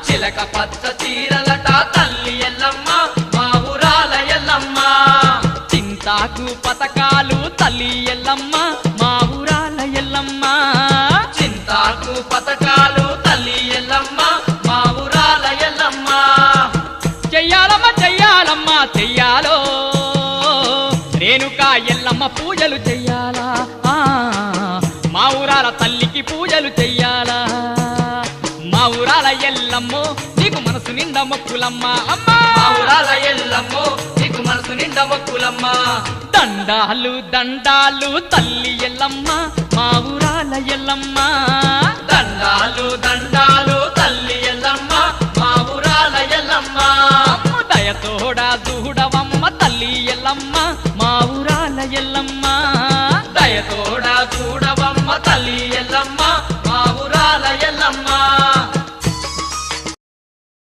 చిలక పచ్చ చీరలట తల్లి ఎల్లమ్మ మా ఊరాల ఎల్లమ్మ చింతాకు పతకాలు తల్లి ఎల్లమ్మ మా ఊరాల ఎల్లమ్మ చింతాకు పతకాలు తల్లి ఎల్లమ్మ మా ఊరాల ఎల్లమ్మ చెయ్యాలమ్మ చెయ్యాలమ్మ చెయ్యాలో రేణుకా ఎల్లమ్మ పూజలు చెయ్యాలా మా ఊరాల తల్లికి పూజలు చెయ్యాలా మా ఊరాల ఎల్లమ్మో నీకు మనసు నిండా మొక్కులమ్మ అమ్మా మా ఊరాల ఎల్లమ్మో నీకు మనసు నిండా మొక్కులమ్మ దండాలు దండాలు తల్లి ఎల్లమ్మ మా ఊరాల ఎల్లమ్మ దండాలు దండాలు తల్లి ఎల్లమ్మ మా ఊరాల ఎల్లమ్మ దయతోడా దూడవమ్మ తల్లి ఎల్లమ్మ మా ఊరాల ఎల్లమ్మ దయతోడా చూడవమ్మ తల్లి